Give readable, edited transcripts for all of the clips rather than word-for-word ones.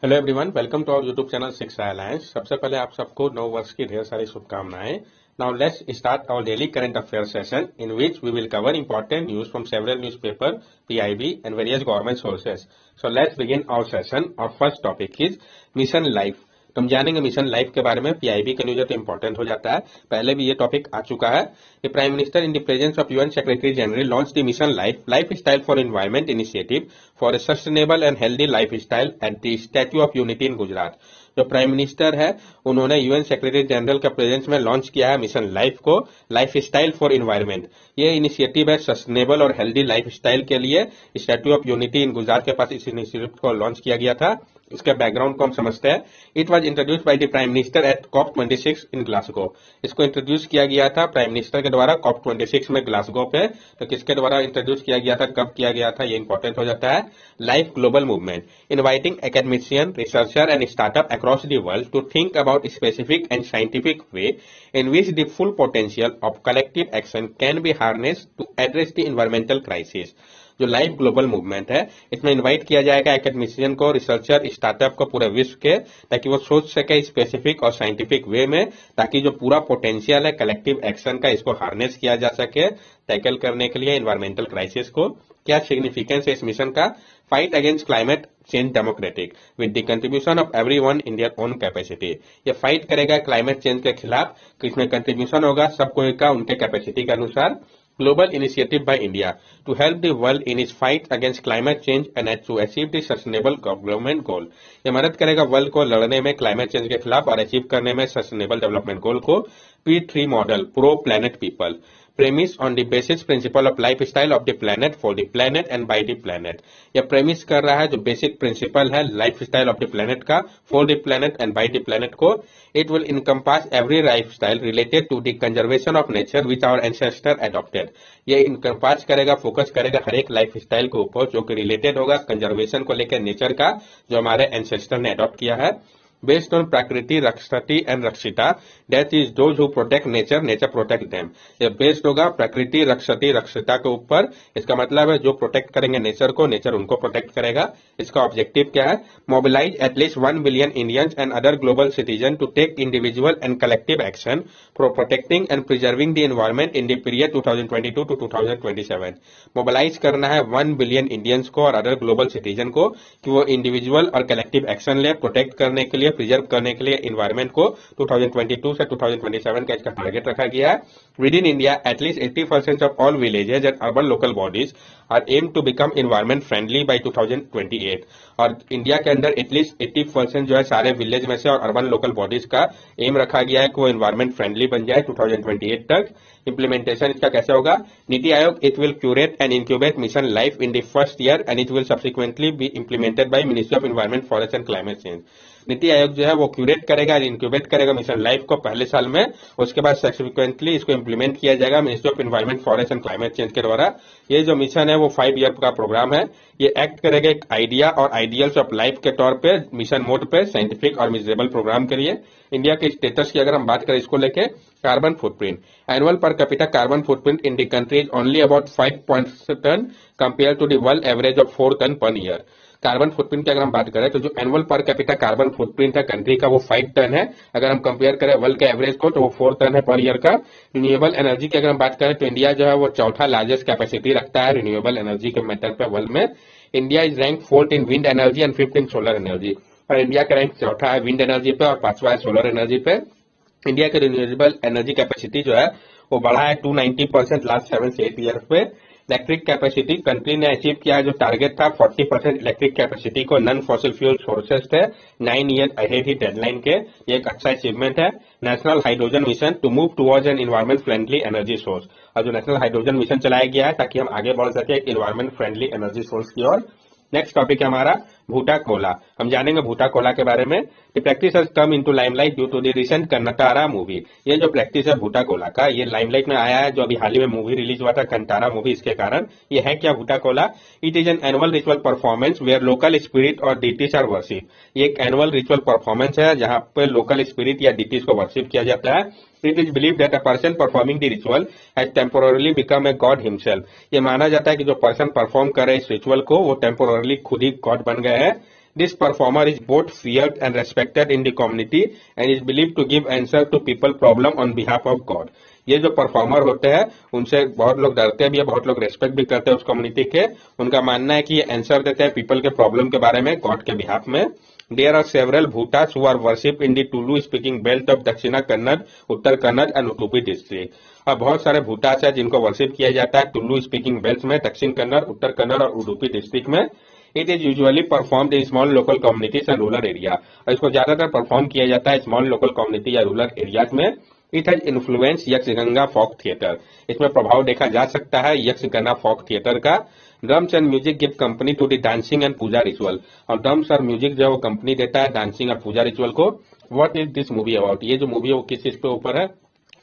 Hello everyone, welcome to our YouTube channel Shiksha Alliance. सबसे पहले आप सबको नव वर्ष की ढेर सारी शुभकामनाएं। Now let's start our daily current affair session in which we will cover important news from several newspaper, PIB and various government sources. So let's begin our session. Our first topic is Mission Life. तो हम जानेंगे mission life के बारे में। PIB का news तो important हो जाता है, पहले भी ये टॉपिक आ चुका है। The Prime Minister, in the presence of UN Secretary General, launched the Mission Life Lifestyle for Environment initiative for a sustainable and healthy lifestyle at the Statue of Unity in Gujarat। जो prime minister है उन्होंने UN secretary general के presence में launch किया है mission life को, life style for environment. ये initiative है सस्टेनेबल और हेल्दी लाइफ स्टाइल के लिए। Statute of unity in Gujarat के पास इस इनिशिएटिव को लॉन्च किया गया था। इसके बैकग्राउंड को हम समझते हैं। It was introduce by the prime minister eight COP26 in Glasgow. इसको इंट्रोड्यूस किया गया था प्राइम मिनिस्टर के द्वारा COP26 में ग्लासगो पे। तो किसके द्वारा इंट्रोड्यूस किया गया था, कब किया गया था, ये इंपॉर्टेंट हो जाता है। Life global movement inviting academician, researcher and startup across the world to think about specific and scientific way in which the full potential of collective action can be harnessed to address the environmental crisis। जो life global movement है इसमें invite किया जाएगा academician को, researcher, startup को पूरे विश्व के, ताकि वो सोच सके स्पेसिफिक और साइंटिफिक वे में, ताकि जो पूरा पोटेंशियल है कलेक्टिव एक्शन का इसको हार्नेस किया जा सके टैकल करने के लिए एनवायरमेंटल क्राइसिस को। क्या सिग्निफिकेंस है इस मिशन का? Fight against climate change democratic with the contribution of everyone in their own capacity. ये फाइट करेगा क्लाइमेट चेंज के खिलाफ, किसमें कंट्रीब्यूशन होगा, सबको का उनके कैपेसिटी के अनुसार। Global initiative by India to help the world in is fight against climate change and to achieve the sustainable development goal. ये मदद करेगा वर्ल्ड को लड़ने में क्लाइमेट चेंज के खिलाफ और अचीव करने में सस्टेनेबल डेवलपमेंट गोल को। P3 model pro planet people premise on the basic principle of lifestyle of the planet for the planet and by the planet। यह प्रेमिस कर रहा है जो बेसिक प्रिंसिपल है लाइफस्टाइल ऑफ द प्लेनेट का, for the planet and by the planet को। It will encompass every lifestyle related to the conservation of nature which our ancestor adopted. ये encompass करेगा, फोकस करेगा हर एक लाइफस्टाइल के ऊपर जो कि रिलेटेड होगा कंजर्वेशन को लेकर नेचर का, जो हमारे एंसेस्टर ने अडॉप्ट किया है। Based on प्रकृति रक्षति एंड रक्षिता, that is those who protect nature, nature protect them. ये बेस्ड होगा प्रकृति रक्षति रक्षिता के ऊपर। इसका मतलब है जो प्रोटेक्ट करेंगे नेचर को, नेचर उनको प्रोटेक्ट करेगा। इसका ऑब्जेक्टिव क्या है? Mobilise at least 1 billion Indians and other global citizen to take individual and collective action for protecting and preserving the environment in the period 2022 to 2027। Mobilise करना है 1 बिलियन इंडियंस को और अदर ग्लोबल सिटीजन को कि वो individual और collective action ले protect करने के लिए, प्रिजर्व करने के लिए एनवायरमेंट को। 2022 से 2027 का इसका टारगेट रखा गया है। Within India at least 80% of all villages and urban local bodies are aim to become environment friendly by 2028। और इंडिया के अंदर एटलीस्ट 80% जो है सारे विलेज में से और अर्बन लोकल बॉडीज का एम रखा गया है कि वो एनवायरमेंट फ्रेंडली बन जाए 2028 तक। इंप्लीमेंटेशन इसका कैसे होगा? NITI Aayog it will curate and incubate mission life in the first year and it will subsequently B implemented by ministry of environment, forest and climate change. NITI Aayog जो है वो क्यूरेट करेगा, इंक्यूबेट करेगा मिशन लाइफ को पहले साल में, उसके बाद सब्सिक्वेंटली इसको इंप्लीमेंट किया जाएगा ministry of environment, forest and climate change के द्वारा। ये जो मिशन है वो 5 ईयर का प्रोग्राम है। ये एक्ट करेगा एक आइडिया और आइडियल्स ऑफ लाइफ के तौर पे, मिशन मोड पे, साइंटिफिक और मेजरेबल प्रोग्राम के लिए। इंडिया के स्टेटस की अगर हम बात करें इसको लेके, carbon footprint annual per capita carbon footprint in the country is only about 5 tonne compare to the world average of 4 tonne per year. Carbon footprint की अगर हम बात करें तो जो annual per capita carbon footprint है कंट्री का वो 5 टन है। अगर हम कंपेयर करें वर्ल्ड के एवरेज को तो वो 4 टन है पर ईयर का। रिन्यूएबल एनर्जी की अगर हम बात करें तो इंडिया जो है वो चौथा लार्जेस्ट कैपेसिटी रखता है रिन्यूएबल एनर्जी के मैटर पे वर्ल्ड में। India is rank 4th in wind energy and 5th in solar energy. और इंडिया का रैंक चौथा है विंड एनर्जी पे और 5वां है सोलर एनर्जी पे। इंडिया के रिन्यूएबल एनर्जी कैपेसिटी जो है वो बढ़ा है 290% लास्ट 7 से 8 ईयर्स पे। इलेक्ट्रिक कैपेसिटी कंट्री ने अचीव किया है, जो टारगेट था 40% इलेक्ट्रिक कैपेसिटी को नॉन फॉसिल फ्यूल सोर्सेस थे 9 ईयर अहेड ही डेडलाइन के। ये एक अच्छा अचीवमेंट है। National Hydrogen Mission to move towards an environment friendly energy source. और जो नेशनल हाइड्रोजन मिशन चलाया गया है ताकि हम आगे बढ़ सके एनवायरमेंट फ्रेंडली एनर्जी सोर्स की ओर। नेक्स्ट टॉपिक है हमारा भूटा कोला। हम जानेंगे भूटा कोला के बारे में। The practice has come into limelight due to the recent Kantara movie. ये जो प्रैक्टिस है भूटा कोला का, ये लाइमलाइट में आया है जो अभी हाल ही में मूवी रिलीज हुआ था कंटारा मूवी, इसके कारण। ये है क्या Bhuta Kola? It is an annual ritual performance where local spirit और डिटीज आर वर्शिप। ये एक एनुअल रिचुअल परफॉर्मेंस है जहां पे लोकल स्पिरिट या डिटीज को वर्शिप किया जाता है। It is believed that a person performing the ritual has temporarily become a god himself। ये माना जाता है कि जो पर्सन परफॉर्म कर रहे इस रिचुअल को वो टेम्पोररली खुद ही गॉड बन गए हैं। This performer is both feared and respected in the community and is believed to give answer to people problem on behalf of God. ये जो परफॉर्मर होते हैं उनसे बहुत लोग डरते भी है, बहुत लोग रेस्पेक्ट भी करते हैं उस कम्युनिटी के। उनका मानना है कि ये आंसर देते हैं पीपल के प्रॉब्लम के बारे में गॉड के बिहाफ में। There are several Bhutas who are worshipped in the Tulu speaking belt of दक्षिणा कन्नड़, उत्तर कन्नड़ एंड उडुपी डिस्ट्रिक्ट। और बहुत सारे भूटास है जिनको वर्शिप किया जाता है टुल्लू स्पीकिंग बेल्ट में, दक्षिण कन्नड़, उत्तर कन्नड़ और उडुपी डिस्ट्रिक्ट में। It is usually performed in small local communities and rural area, और इसको ज्यादातर परफॉर्म किया जाता है स्मॉल लोकल कम्युनिटी या रूरल एरियाज में। It has influence Yakshagana folk theatre, इसमें प्रभाव देखा जा सकता है यक्षगंगा फोक थिएटर का। Drums and music give company to the dancing and puja ritual, और ड्रम्स और म्यूजिक जो है वो कंपनी देता है डांसिंग और पूजा रिचुअल को। What is this movie about, ये जो मूवी है वो किस चीज पे ऊपर है?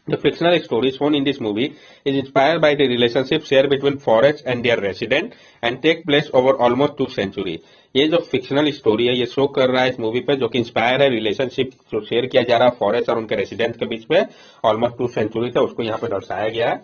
The fictional story shown in this movie is inspired by the relationship shared between forest and their resident and take place over almost 2 centuries. ये जो फिक्शनल स्टोरी है ये शो कर रहा है इस मूवी पे, जो कि इंस्पायर है रिलेशनशिप जो शेयर किया जा रहा है फॉरेस्ट और उनके रेसिडेंट के बीच में ऑलमोस्ट 2 सेंचुरी था, उसको यहाँ पे दर्शाया गया है।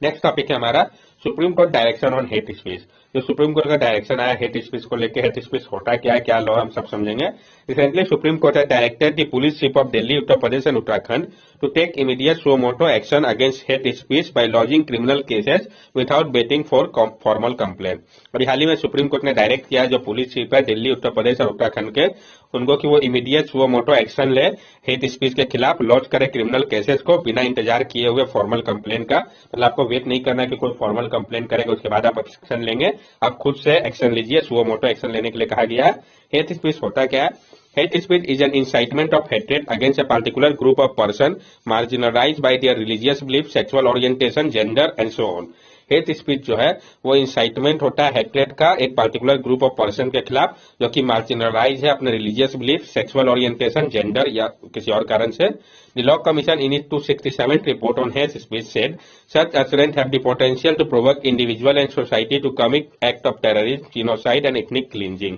नेक्स्ट टॉपिक है हमारा supreme court direction on hate speech. जो सुप्रीम कोर्ट का डायरेक्शन आया हेट स्पीच को लेकर, हेट स्पीच होता क्या है, क्या लॉ, हम सब समझेंगे। Recently supreme court has directed the police chief of Delhi, Uttar Pradesh and Uttarakhand to take immediate suo motu action against hate speech by lodging criminal cases without waiting for formal complaint। और हाल ही में supreme court ने direct किया जो police chief है दिल्ली, उत्तर प्रदेश और उत्तराखंड के, उनको कि वो इमीडिएट सुओ मोटो एक्शन ले, हेट स्पीच के खिलाफ लॉन्च करे क्रिमिनल केसेस को बिना इंतजार किए हुए फॉर्मल कंप्लेंट का। मतलब आपको वेट नहीं करना कि कोई फॉर्मल कंप्लेंट करेगा उसके बाद आप एक्शन लेंगे, आप खुद से एक्शन लीजिए, सुओ मोटो एक्शन लेने के लिए कहा गया है। हेट स्पीच होता क्या है? Hate speech is an incitement of hatred against a particular group of person marginalized by their religious belief, sexual orientation, gender and so on। Hate speech जो है वो इंसाइटमेंट होता है हेट्रेड का एक पार्टिकुलर ग्रुप ऑफ पर्सन के खिलाफ जो कि मार्जिनलाइज है अपने religious belief, sexual orientation, gender या किसी और कारण से। The law commission in it 267 report on hate speech said such assurance have the potential to provoke individual and society to commit act of terrorism, genocide and ethnic cleansing।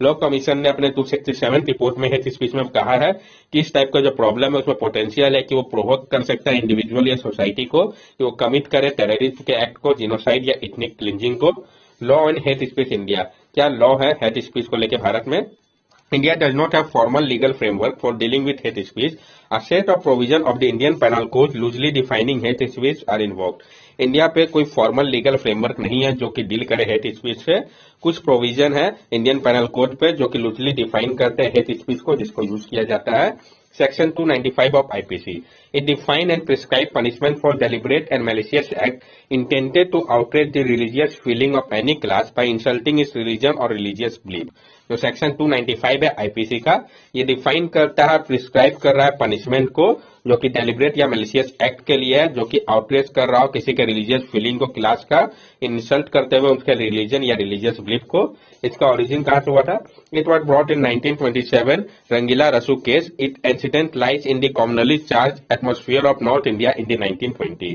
Law commission ने अपने 267 report में hate speech में कहा है कि इस type का जो प्रॉब्लम है उसमें पोटेंशियल है कि वो प्रोवोक कर सकता है इंडिविजुअल या सोसाइटी को कि वो कमिट करे टेररिज्म के एक्ट को, जिनोसाइड या इथनिक क्लिंजिंग को। Law on hate speech India, क्या लॉ है हेट स्पीच को लेकर भारत में? India does not have formal legal framework for dealing with hate speech. A set of provision of the Indian Penal Code loosely defining hate speech are invoked. India पे कोई formal legal framework नहीं है जो कि deal करे hate speech से। कुछ provision है इंडियन पेनल कोड पे जो कि लूजली डिफाइन करते हैं हेट स्पीच को, जिसको यूज किया जाता है। Section 295 of IPC. It define and prescribe punishment for deliberate and malicious act intended to outrage the religious feeling of any class by insulting its religion or religious belief. जो section 295 है IPC का, ये define करता है, prescribe कर रहा है punishment को जो कि डेलिब्रेट या मैलिशियस एक्ट के लिए है, जो कि आउटरेज कर रहा हो किसी के रिलीजियस फीलिंग को, क्लास का इंसल्ट करते हुए उसके रिलीजन या रिलीजियस बिलीफ को। इसका ओरिजिन कहां से हुआ था? It was brought in 1927 Rangila Rasul case. It incident lies in the communally charged atmosphere of north India in the 1920।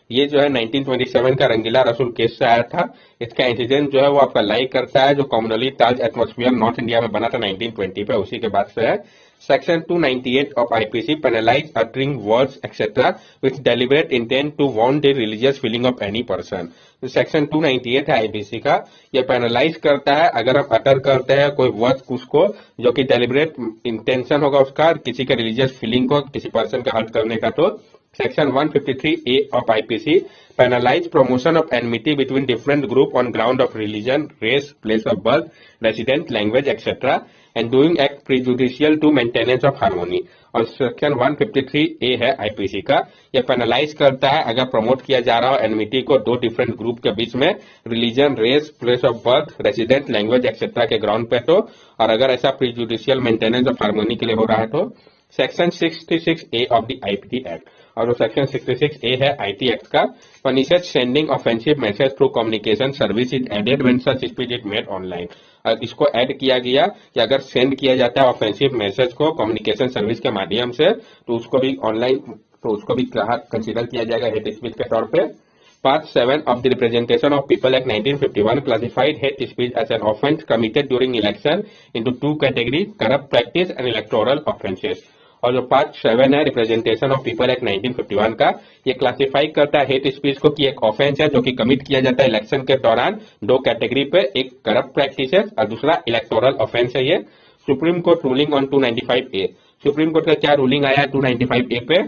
ये जो है 1927 का रंगीला रसूल केस से आया था। इसका इंसिडेंट जो है वो आपका लाइक करता है जो commonly charged atmosphere north India में बना था 1920 पे, उसी के बाद से है। Section 298 of IPC penalise uttering words etcetera with deliberate intent to वार्न the religious feeling of any person. Section 298 है आईपीसी का, यह पेनलाइज करता है अगर आप अटर करते हैं कोई वर्ड उसको जो कि डेलिबरेट इंटेंशन होगा उसका किसी के रिलीजियस फीलिंग को किसी पर्सन का हर्ट करने का। तो Section 153A of IPC penalize promotion of enmity between different group on ground of religion, race, place of birth, residence, language, etc. and doing act prejudicial to maintenance of harmony। और section 153A है IPC का, यह penalise करता है अगर promote किया जा रहा हो एनमिटी को दो डिफरेंट ग्रुप के बीच में religion, race, place of birth, resident, language etcetera के ग्राउंड पे तो, और अगर ऐसा प्रीजुडिशियल मेंटेनेंस ऑफ हार्मोनी के लिए हो रहा है तो। Section 66A of the IT act, और वो सेक्शन 66A है आईटी एक्ट का, punishes sending offensive message through communication service is added when such speech is made online. इसको ऐड किया गया कि अगर सेंड किया जाता है ऑफेंसिव मैसेज को कम्युनिकेशन सर्विस के माध्यम से तो उसको भी ऑनलाइन, तो उसको भी कंसीडर किया जाएगा हेट स्पीच के तौर पे। Part 7 of the Representation of People Act 1951 classified hate speech as an offence committed during election into two categories, corrupt practice and electoral offences। और जो पार्ट 7 है रिप्रेजेंटेशन ऑफ पीपल एक्ट 1951 का, ये classify करता है हेट स्पीच को कि एक ऑफेंस है जो कि कमिट किया जाता है इलेक्शन के दौरान दो कैटेगरी पे, एक करप्ट प्रैक्टिसेस और दूसरा इलेक्टोरल ऑफेंस है ये। Supreme court ruling on 295A। Supreme court का क्या रूलिंग आया है 295A पे?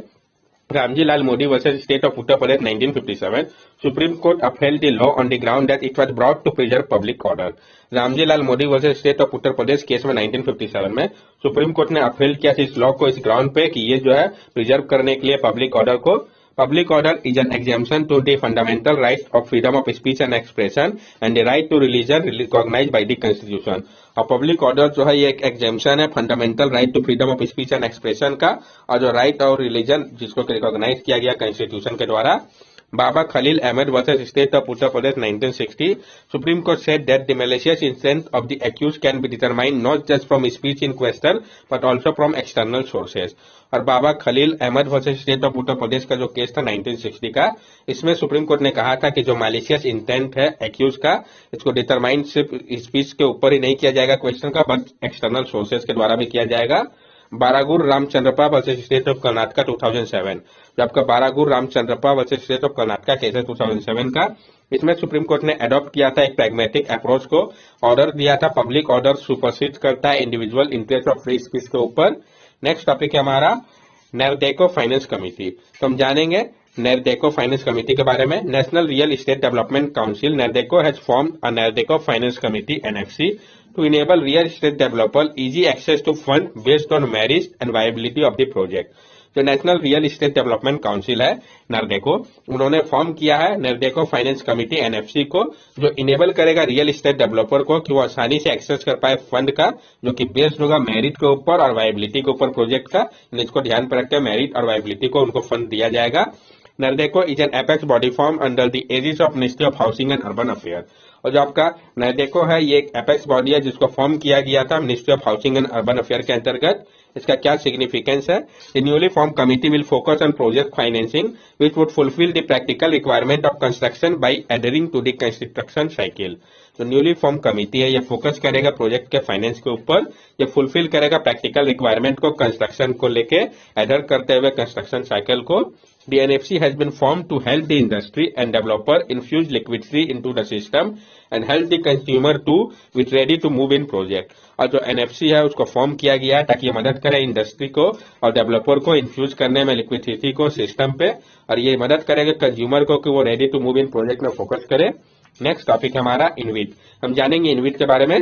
Ramji Lal Modi versus State of Uttar Pradesh 1957. Supreme Court upheld the law on the ground that it was brought to preserve public order. Ramji Lal Modi versus state of Uttar Pradesh case में 1957 में supreme court ने upheld किया इस law को इस ground पे कि ये जो है प्रिजर्व करने के लिए पब्लिक ऑर्डर को। Public order is an exemption to the fundamental right of freedom of speech and expression and the right to religion recognized by the Constitution। और पब्लिक ऑर्डर जो है ये एक एग्जेम्पशन है fundamental right to freedom of speech and expression का, और जो right और रिलीजन जिसको रिकॉग्नाइज किया गया कॉन्स्टिट्यूशन के द्वारा। Baba Khalil Ahmed versus State of Uttar Pradesh 1960. Supreme Court said that the malicious intent of the accused can be determined not just from speech in question but also from external sources। और Baba Khalil Ahmed versus state of Uttar Pradesh का जो case था 1960 का, इसमें supreme court ने कहा था कि जो मैलिशियस इंटेंट है एक्यूज का, इसको डिटरमाइन सिर्फ स्पीच के ऊपर ही नहीं किया जाएगा क्वेश्चन का, बट एक्सटर्नल सोर्सेज के द्वारा भी किया जाएगा। Baragur Ramachandrappa versus state of Karnataka 2007। जो आपका Baragur Ramachandrappa versus state of Karnataka case है 2007 का, इसमें सुप्रीम कोर्ट ने अडॉप्ट किया था एक प्रैग्मेटिक अप्रोच को। ऑर्डर दिया था पब्लिक ऑर्डर सुपरसीड करता है individual interest of free speech के ऊपर। नेक्स्ट टॉपिक है हमारा नैरडेको फाइनेंस कमेटी। तो हम जानेंगे नैरडेको फाइनेंस कमेटी के बारे में। National real estate development council NAREDCO has formed a NAREDCO finance committee NFC to enable real estate developer easy access to fund based on merits and viability of the project। जो national real estate development council है नैरडेको, उन्होंने form किया है नैरडेको finance committee NFC को, जो enable करेगा real estate developer को कि वो आसानी से एक्सेस कर पाए फंड का, जो कि बेस्ड होगा मेरिट के ऊपर और वायबिलिटी के ऊपर प्रोजेक्ट का। इसको ध्यान पर रखते हैं मेरिट और वायबिलिटी को उनको फंड दिया जाएगा। NAREDCO is an apex body form under the aegis of ministry of housing and urban affair. और जो आपका नैरडेको है ये एक एपेक्स बॉडी है जिसको फॉर्म किया गया था ministry of housing and urban affair के अंतर्गत। इसका क्या सिग्निफिकेंस है? The newly form committee will focus on project financing which would fulfil the practical requirement of construction by adhering to the construction cycle. जो newly form committee है ये focus करेगा project के फाइनेंस के ऊपर, ये फुलफिल करेगा प्रैक्टिकल रिक्वायरमेंट को कंस्ट्रक्शन को लेके एडर करते हुए कंस्ट्रक्शन साइकिल को। The NFC has been formed to help the industry and developer infuse liquidity into the system and help the consumer to be ready to move in project। और जो NFC है उसको form किया गया है ताकि ये मदद करे इंडस्ट्री को और डेवलपर को इन्फ्यूज करने में लिक्विडिटी को सिस्टम पे, और ये मदद करेगा कंज्यूमर को कि वो ready to move in project में फोकस करे। नेक्स्ट टॉपिक है हमारा इनविट। हम जानेंगे इनविट के बारे में।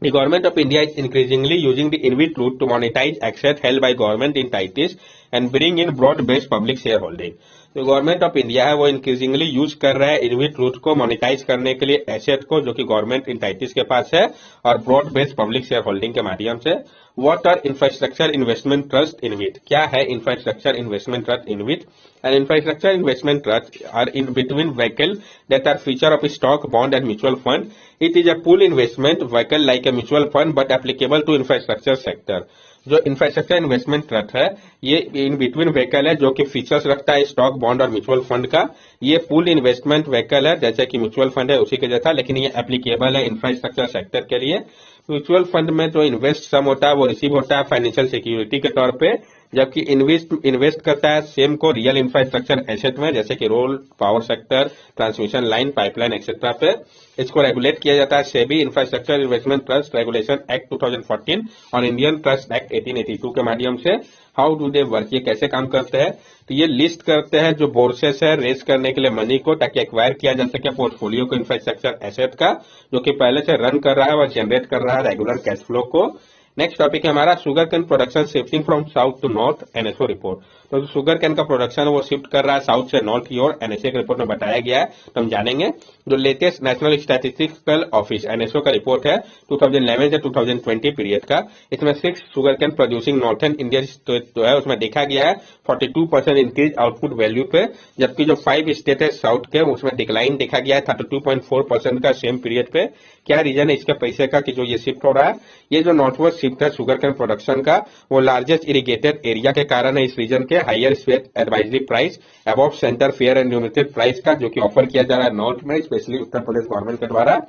The government of India is increasingly using the InvIT route to monetize assets held by government entities and bring in broad-based public shareholding। तो गवर्नमेंट ऑफ इंडिया है वो इंक्रीजिंगली यूज कर रहा है इनविट रूट को मोनेटाइज करने के लिए एसेट को जो कि गवर्नमेंट इंटाइटीज के पास है और broad based public shareholding के माध्यम से। What are infrastructure investment trust InvIT? क्या है infrastructure investment trust InvIT? And infrastructure investment trust are in between vehicle that are feature of stock bond and mutual fund. It is a pool investment vehicle like a mutual fund but applicable to infrastructure sector. जो infrastructure investment trust है ये इन between vehicle है जो कि features रखता है stock bond और mutual fund का। ये पूल इन्वेस्टमेंट व्हीकल है जैसे कि म्यूचुअल फंड है उसी के जैसा, लेकिन ये एप्लीकेबल है इंफ्रास्ट्रक्चर सेक्टर के लिए। म्यूचुअल फंड में जो इन्वेस्ट सम होता है वो रिसीव होता है फाइनेंशियल सिक्योरिटी के तौर पे, जबकि इन्वेस्ट करता है सेम को रियल इंफ्रास्ट्रक्चर एसेट में जैसे कि road, power sector, transmission line, pipeline etcetera पे। इसको रेगुलेट किया जाता है SEBI infrastructure investment trust regulation act 2014 और इंडियन ट्रस्ट एक्ट 1882 के माध्यम से। How do they work? ये कैसे काम करते हैं? तो ये लिस्ट करते हैं जो बोर्सेस है रेस करने के लिए मनी को ताकि एक्वायर किया जा सके पोर्टफोलियो को इंफ्रास्ट्रक्चर एसेट का जो कि पहले से रन कर रहा है और जनरेट कर रहा है रेगुलर कैश फ्लो को। नेक्स्ट टॉपिक है हमारा sugarcane production shifting from south to north NSO report. तो शुगर कैन का प्रोडक्शन वो शिफ्ट कर रहा है साउथ से नॉर्थ की ओर, एनएसओ के रिपोर्ट में बताया गया है। तो हम जानेंगे जो latest national statistical office NSO का रिपोर्ट है 2011 से 2020 पीरियड का। इसमें 6 sugar cane producing northern India state जो है उसमें देखा गया है 42% इंक्रीज आउटपुट वैल्यू पे, जबकि जो 5 स्टेट है साउथ के उसमें डिक्लाइन देखा गया है 32.4% का सेम पीरियड पे। क्या रीजन है इसके पैसे का कि जो ये शिफ्ट हो रहा है? ये जो नॉर्थवर्ड शिफ्ट है शुगर कैन प्रोडक्शन का वो लार्जेस्ट इरिगेटेड एरिया के कारण है इस रीजन के higher state advisory price above centre fair and limited price का जो कि ऑफर किया जा रहा है नॉर्थ में, स्पेशली उत्तर प्रदेश गवर्नमेंट के द्वारा।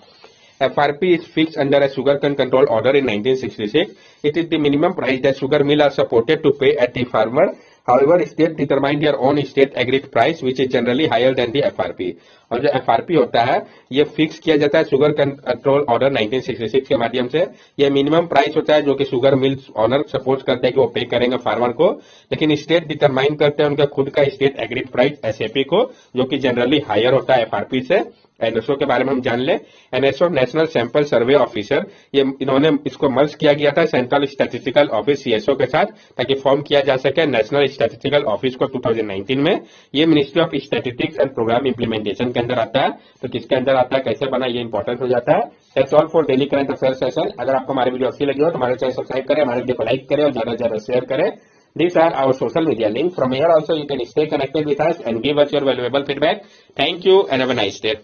FRP is fixed under a sugarcane control order in 1966. It is the minimum price that sugar mill are supported to pay at the farmer. However, state determine their own state agreed price, which is generally higher than the FRP. और जो FRP होता है ये fix किया जाता है sugar control order 1966 के माध्यम से। ये मिनिमम प्राइस होता है जो कि शुगर मिल्स ऑनर सपोज करते हैं कि वो पे करेंगे फार्मर को, लेकिन स्टेट डिटरमाइन करते हैं उनका खुद का स्टेट एग्रीड प्राइस एसएपी को, जो कि जनरली हायर होता है एफआरपी से। एनएसओ के बारे में हम जान ले। NSO national sample survey officer, ये इन्होंने इसको मर्ज किया गया था सेंट्रल स्टैटिस्टिकल ऑफिस सीएसओ के साथ, ताकि फॉर्म किया जा सके नेशनल स्टैटिस्टिकल ऑफिस को 2019 में। ये Ministry of Statistics and Programme Implementation के अंदर आता है। तो किसके अंदर आता है, कैसे बना, ये इंपॉर्टेंट हो जाता है। That's all for daily current affair session. अगर आपको हमारी वीडियो अच्छी लगी हो तो हमारे चैनल सब्सक्राइब करें, हमारे वीडियो को लाइक करें और ज्यादा से ज्यादा शेयर करें। These are our social media link. From here also you can stay connected with us and give us your valuable feedback. Thank you and have a nice day.